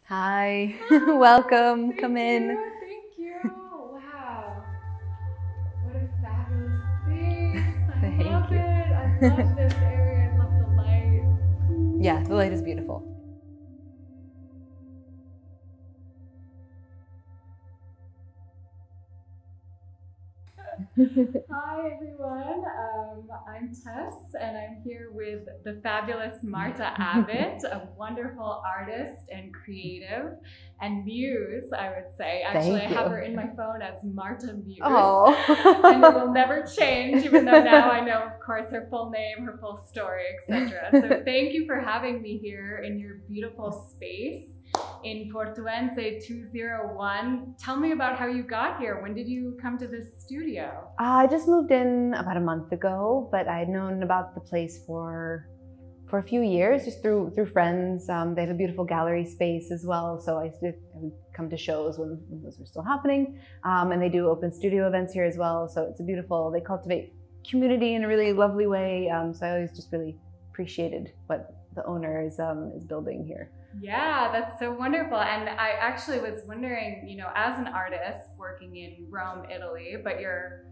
Hi, welcome, come in. Thank you. Wow. What a fabulous space. Thank I love you. it. I love this area. I love the light. Yeah, the light is beautiful. Hi everyone, I'm Tess and I'm here with the fabulous Marta Abbott, a wonderful artist and creative and muse, I would say. Actually, I have her in my phone as Marta Muse. Oh. And it will never change, even though now I know, of course, her full name, her full story, etc. So thank you for having me here in your beautiful space in Portuense 201. Tell me about how you got here. When did you come to this studio? I just moved in about a month ago, but I had known about the place for a few years, just through friends. They have a beautiful gallery space as well, so I would come to shows when those were still happening. And they do open studio events here as well, so it's a beautiful, they cultivate community in a really lovely way. So I always just really appreciated what the owner is building here. Yeah, that's so wonderful. And I actually was wondering, you know, as an artist working in Rome, Italy, but you're,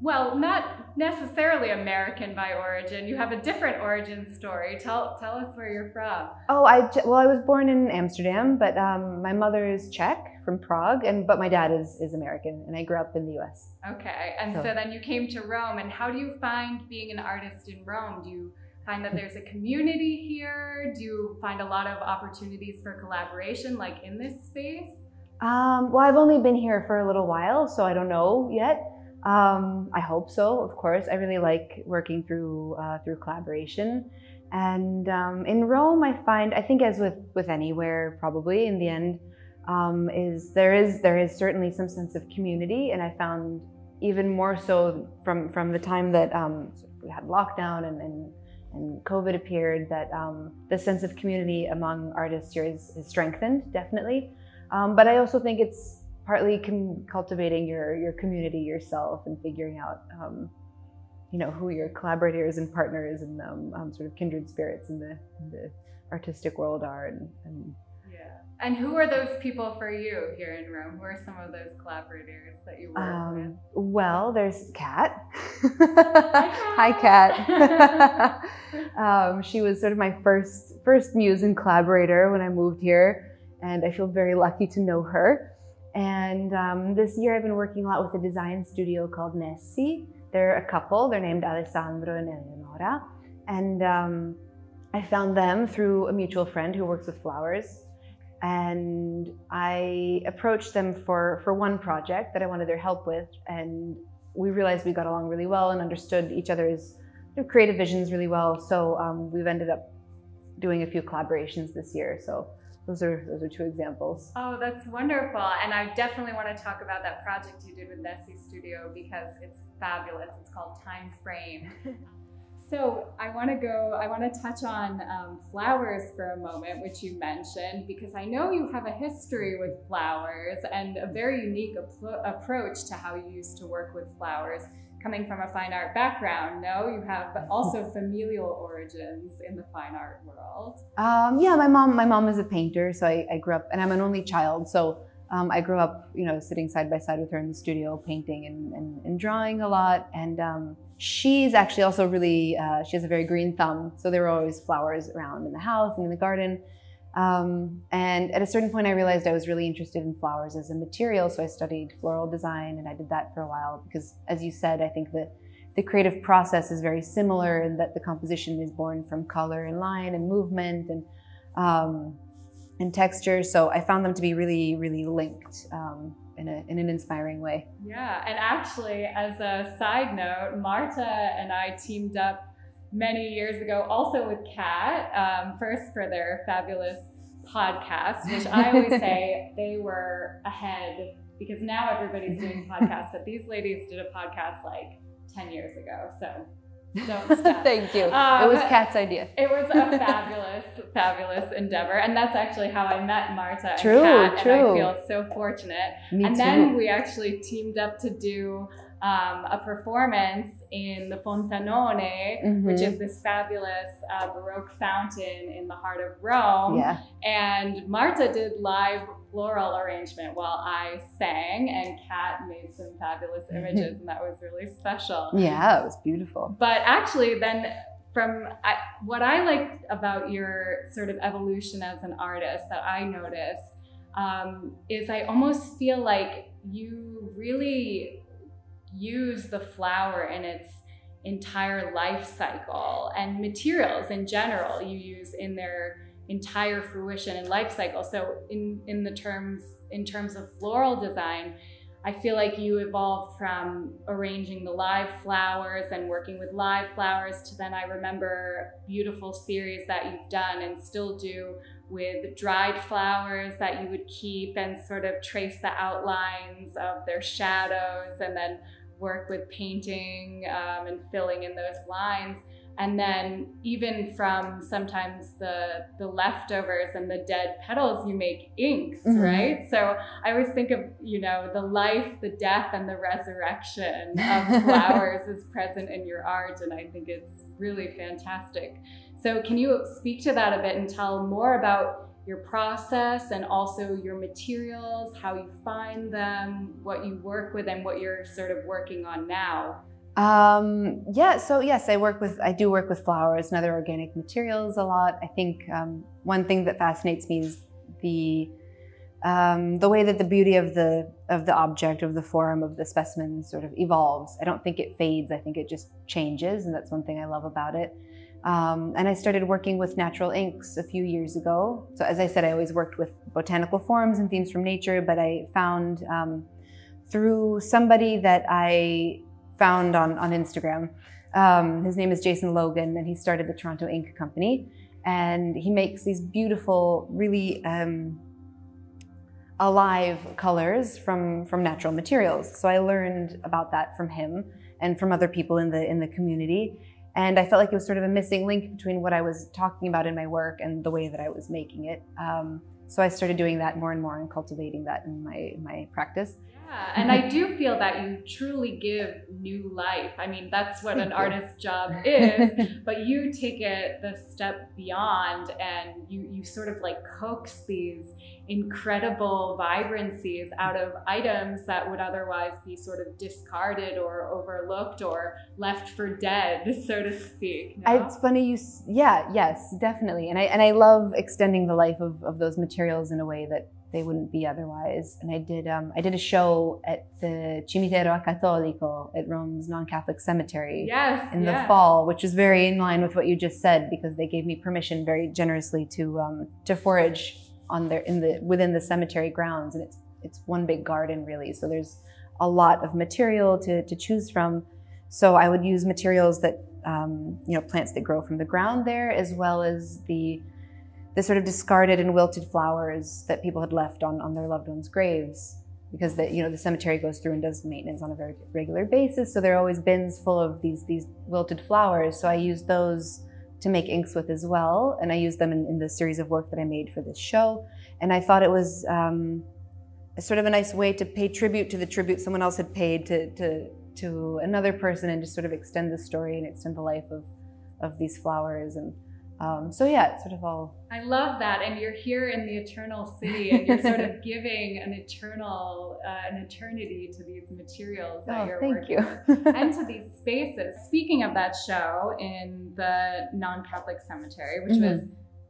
well, not necessarily American by origin. You have a different origin story. Tell us where you're from. Oh, I was born in Amsterdam, but my mother is Czech from Prague, but my dad is American, and I grew up in the US. Okay, and so then you came to Rome, and how do you find being an artist in Rome? Do you find that there's a community here? Do you find a lot of opportunities for collaboration, like in this space? Well, I've only been here for a little while, so I don't know yet. I hope so, of course. I really like working through collaboration. And in Rome, I think as with anywhere, probably in the end, there is certainly some sense of community, and I found even more so from the time that we had lockdown and COVID appeared, that the sense of community among artists here is strengthened, definitely. But I also think it's partly cultivating your community yourself and figuring out, you know, who your collaborators and partners and sort of kindred spirits in the artistic world are. Yeah. And who are those people for you here in Rome? Who are some of those collaborators that you work with? Well, there's Kat. Hi, Kat. She was sort of my first muse and collaborator when I moved here, and I feel very lucky to know her. And this year I've been working a lot with a design studio called Nessi. They're a couple. They're named Alessandro and Eleonora. And I found them through a mutual friend who works with flowers. And I approached them for one project that I wanted their help with. And we realized we got along really well and understood each other's creative visions really well. So we've ended up doing a few collaborations this year. So those are two examples. Oh, that's wonderful. And I definitely want to talk about that project you did with Nessi Studio because it's fabulous. It's called Time Frame. So I want to touch on flowers for a moment, which you mentioned, because I know you have a history with flowers and a very unique approach to how you used to work with flowers. Coming from a fine art background, no? You have also familial origins in the fine art world. Yeah, my mom is a painter, so I grew up, and I'm an only child, so I grew up, you know, sitting side by side with her in the studio, painting and drawing a lot. And she's actually also really, she has a very green thumb, so there were always flowers around in the house and in the garden. And at a certain point I realized I was really interested in flowers as a material, so I studied floral design, and I did that for a while because, as you said, I think that the creative process is very similar in that the composition is born from color and line and movement and texture. So I found them to be really, really linked in an inspiring way. Yeah, and actually, as a side note, Marta and I teamed up many years ago, also with Kat, first for their fabulous podcast, which I always say they were ahead because now everybody's doing podcasts, but these ladies did a podcast like 10 years ago, so don't stop. Thank you. It was Kat's idea. It was a fabulous, fabulous endeavor, and that's actually how I met Marta and Kat, and I feel so fortunate. Me and too. then we actually teamed up to do a performance in the Fontanone, which is this fabulous Baroque fountain in the heart of Rome. Yeah. And Marta did live floral arrangement while I sang, and Kat made some fabulous images, and that was really special. Yeah, it was beautiful. But actually then what I liked about your sort of evolution as an artist that I noticed is I almost feel like you really use the flower in its entire life cycle, and materials in general you use in their entire fruition and life cycle. So in terms of floral design, I feel like you evolved from arranging the live flowers and working with live flowers to then I remember beautiful series that you've done and still do with dried flowers that you would keep and sort of trace the outlines of their shadows, and then work with painting and filling in those lines. And then even from sometimes the leftovers and the dead petals, you make inks, right? So I always think of, you know, the life, the death, and the resurrection of flowers is present in your art, and I think it's really fantastic. So can you speak to that a bit and tell more about your process and also your materials, how you find them, what you work with, and what you're sort of working on now? Yeah, so yes, I do work with flowers and other organic materials a lot. I think one thing that fascinates me is the way that the beauty of the object, of the form, of the specimen sort of evolves. I don't think it fades, I think it just changes, and that's one thing I love about it. And I started working with natural inks a few years ago. So as I said, I always worked with botanical forms and themes from nature, but I found through somebody that I found on Instagram. His name is Jason Logan, and he started the Toronto Ink Company, and he makes these beautiful, really alive colors from natural materials. So I learned about that from him and from other people in the community, and I felt like it was sort of a missing link between what I was talking about in my work and the way that I was making it. So I started doing that more and more and cultivating that in my practice. Yeah, and I do feel that you truly give new life. I mean, that's what an artist's job is, but you take it the step beyond, and you sort of like coax these incredible vibrancies out of items that would otherwise be sort of discarded or overlooked or left for dead, so to speak. No? It's funny yes, definitely. And I love extending the life of those materials in a way that they wouldn't be otherwise. And I did a show at the Cimitero Cattolico at Rome's non-Catholic cemetery in the fall, which is very in line with what you just said, because they gave me permission very generously to forage on within the cemetery grounds, and it's one big garden really. So there's a lot of material to choose from. So I would use materials that you know, plants that grow from the ground there, as well as the sort of discarded and wilted flowers that people had left on their loved ones' graves, because the cemetery goes through and does maintenance on a very regular basis. So there are always bins full of these wilted flowers. So I used those to make inks with as well, and I used them in the series of work that I made for this show. And I thought it was sort of a nice way to pay tribute to the tribute someone else had paid to another person, and just sort of extend the story and extend the life of these flowers. And so yeah, it's sort of all. I love that, and you're here in the eternal city, and you're sort of giving an eternity to these materials that you're working with, and to these spaces. Speaking of that show in the non-Catholic cemetery, which was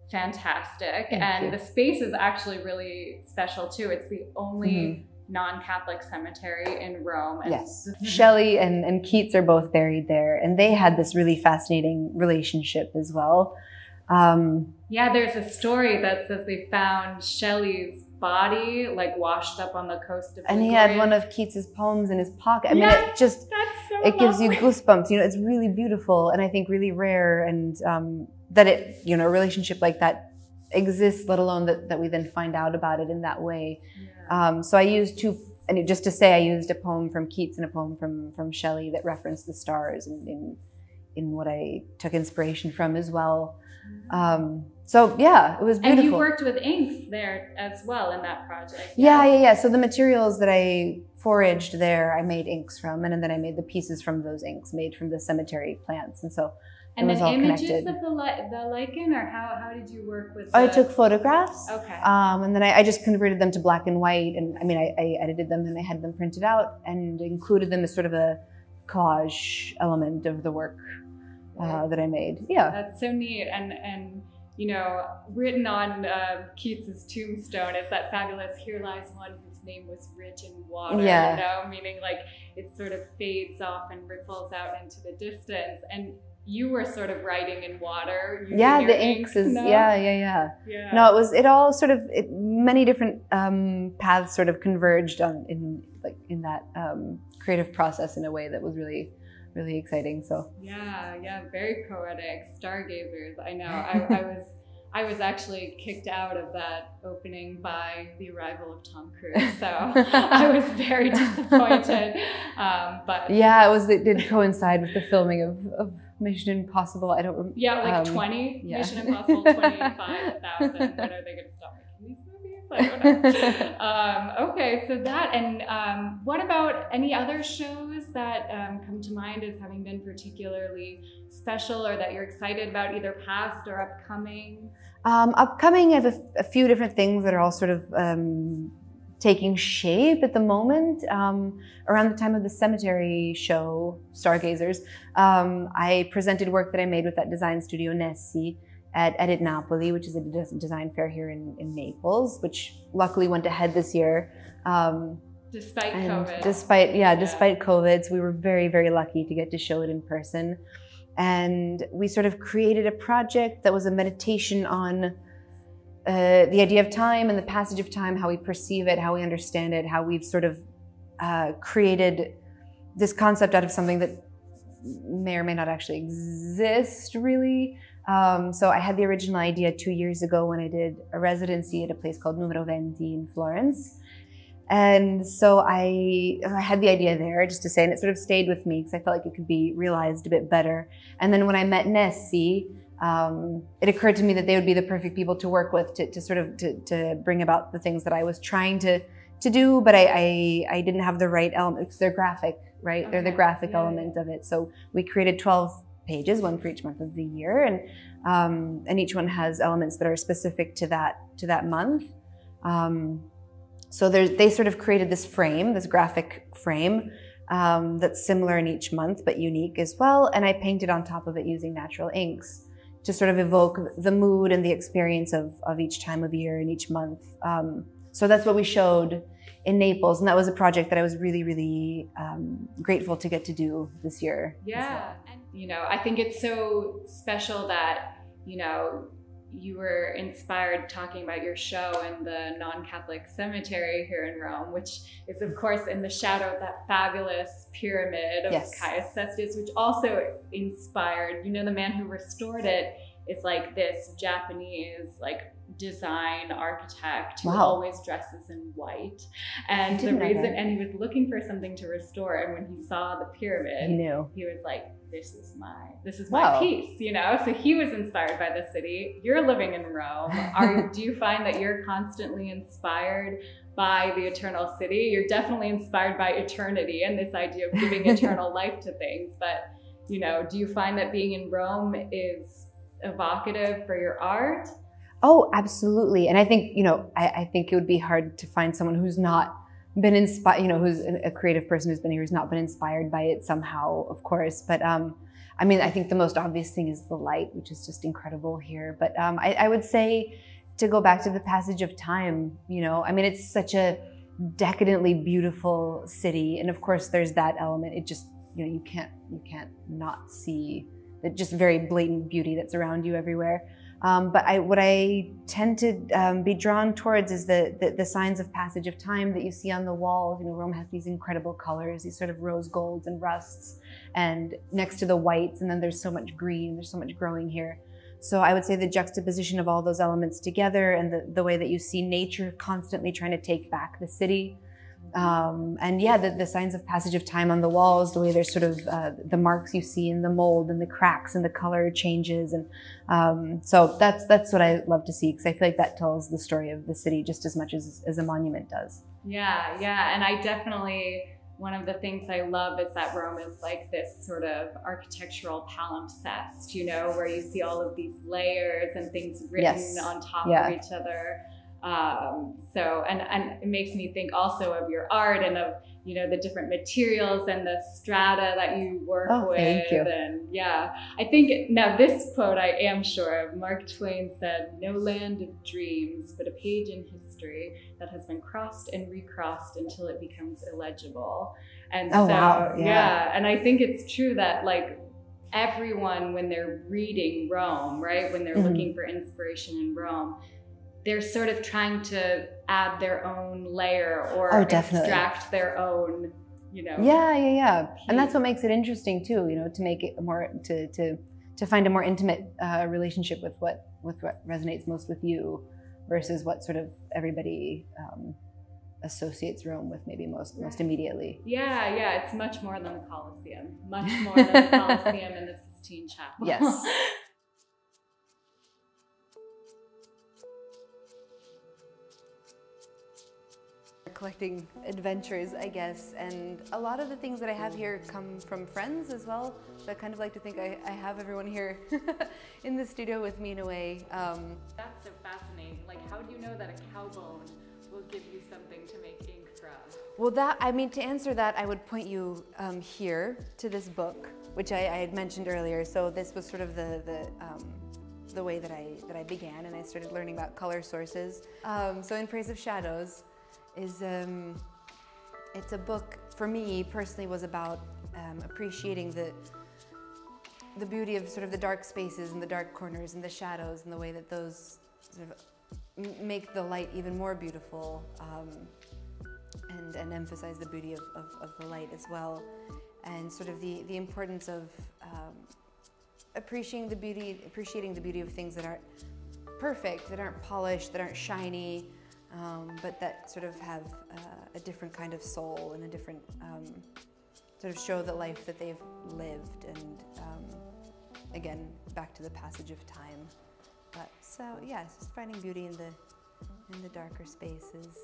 fantastic, and the space is actually really special too. It's the only non-Catholic cemetery in Rome. And yes, Shelley and Keats are both buried there, and they had this really fascinating relationship as well. Yeah, there's a story that says they found Shelley's body like washed up on the coast of and he had one of Keats's poems in his pocket. I mean, it just it gives you goosebumps. You know, it's really beautiful, and I think really rare, and that a relationship like that exists, let alone that we then find out about it in that way. So I used just to say, I used a poem from Keats and a poem from Shelley that referenced the stars in what I took inspiration from as well. So yeah, it was beautiful. And you worked with inks there as well in that project. Yeah. So the materials that I foraged there, I made inks from, and then I made the pieces from those inks made from the cemetery plants. And so and it was then all images connected. of the lichen, or how did you work with I took photographs. Okay. And then I just converted them to black and white. And I mean, I edited them and I had them printed out and included them as sort of a collage element of the work that I made. Yeah. That's so neat. And you know, written on Keats's tombstone is that fabulous "Here lies one whose name was rich in water." Yeah. You know, meaning like it sort of fades off and ripples out into the distance. And you were sort of writing in water. Yeah, the inks is yeah. No, it all sort of many different paths sort of converged in that creative process in a way that was really exciting. So yeah, very poetic. Stargazers. I know. I was actually kicked out of that opening by the arrival of Tom Cruise, so I was very disappointed. But yeah, it did coincide with the filming of Mission Impossible. I don't remember. Yeah, like 20 Mission Impossible 25,000. When are they going to stop making these movies? I don't know. Okay, so that, and what about any other shows that come to mind as having been particularly special or that you're excited about, either past or upcoming? Upcoming, I have a few different things that are all sort of taking shape at the moment. Around the time of the cemetery show, Stargazers, I presented work that I made with that design studio, Nessi, at Edit Napoli, which is a design fair here in Naples, which luckily went ahead this year. Despite COVID. Despite COVID, so we were very, very lucky to get to show it in person. And we sort of created a project that was a meditation on the idea of time and the passage of time, how we perceive it, how we understand it, how we've sort of created this concept out of something that may or may not actually exist, really. So I had the original idea 2 years ago when I did a residency at a place called Numero 20 in Florence. And so I had the idea there, just to say, and it sort of stayed with me because I felt like it could be realized a bit better. And then when I met Nessi, it occurred to me that they would be the perfect people to work with to bring about the things that I was trying to do, but I didn't have the right elements. They're graphic, right? Okay. They're the graphic element of it. So we created 12 pages, one for each month of the year, and each one has elements that are specific to that month. So they sort of created this frame, this graphic frame, that's similar in each month, but unique as well. And I painted on top of it using natural inks to sort of evoke the mood and the experience of each time of year and each month. So that's what we showed in Naples. And that was a project that I was really, really grateful to get to do this year. Yeah, and I think it's so special that, you were inspired talking about your show in the non-Catholic cemetery here in Rome, which is of course in the shadow of that fabulous pyramid of Caius Cestius, which also inspired, the man who restored it is like this Japanese design architect who always dresses in white. And the reason, and he was looking for something to restore, and when he saw the pyramid, he knew. He was like, this is my piece, So he was inspired by the city. You're living in Rome. Do you find that you're constantly inspired by the eternal city? You're definitely inspired by eternity and this idea of giving eternal life to things. But, do you find that being in Rome is evocative for your art? Oh, absolutely. And I think, I think it would be hard to find someone who's not been inspired, who's a creative person who's been here, who's not been inspired by it somehow, of course. But I mean, I think the most obvious thing is the light, which is just incredible here. But I would say, to go back to the passage of time, I mean, it's such a decadently beautiful city. And of course, there's that element. It just, you can't not see the just very blatant beauty that's around you everywhere. But what I tend to be drawn towards is the signs of passage of time that you see on the walls. Rome has these incredible colors, these sort of rose golds and rusts, and next to the whites, and then there's so much green, there's so much growing here. So I would say the juxtaposition of all those elements together, and the way that you see nature constantly trying to take back the city, And yeah, the signs of passage of time on the walls, the way there's sort of the marks you see in the mold and the cracks and the color changes. And so that's what I love to see, because I feel like that tells the story of the city just as much as a monument does. Yeah, yeah. And I definitely, one of the things I love is that Rome is like this sort of architectural palimpsest, you know, where you see all of these layers and things written on top of each other. So, and it makes me think also of your art and of, you know, the different materials and the strata that you work with. Thank you. And yeah, I think now this quote I am sure of. Mark Twain said, "No land of dreams, but a page in history that has been crossed and recrossed until it becomes illegible." And and I think it's true that like everyone, when they're reading Rome, right, when they're looking for inspiration in Rome, they're sort of trying to add their own layer or extract their own, you know. Yeah. And that's what makes it interesting too, you know, to make it more, to find a more intimate relationship with what resonates most with you versus what sort of everybody associates Rome with maybe most immediately. Yeah, it's much more than the Colosseum, much more than the Colosseum and the Sistine Chapel. Yes. Collecting adventures, I guess, and a lot of the things that I have here come from friends as well. So I kind of like to think I have everyone here in the studio with me in a way. That's so fascinating. Like, how do you know that a cow bone will give you something to make ink from? Well, to answer that, I would point you here to this book, which I had mentioned earlier. So this was sort of the way that I began, and I started learning about color sources. So In Praise of Shadows is it's a book for me personally was about appreciating the beauty of sort of the dark spaces and the dark corners and the shadows and the way that those sort of make the light even more beautiful, and emphasize the beauty of the light as well, and sort of the importance of appreciating the beauty of things that aren't perfect, that aren't polished, that aren't shiny, but that sort of have a different kind of soul and a different sort of show the life that they've lived, and again, back to the passage of time. But so yeah, it's just finding beauty in the darker spaces.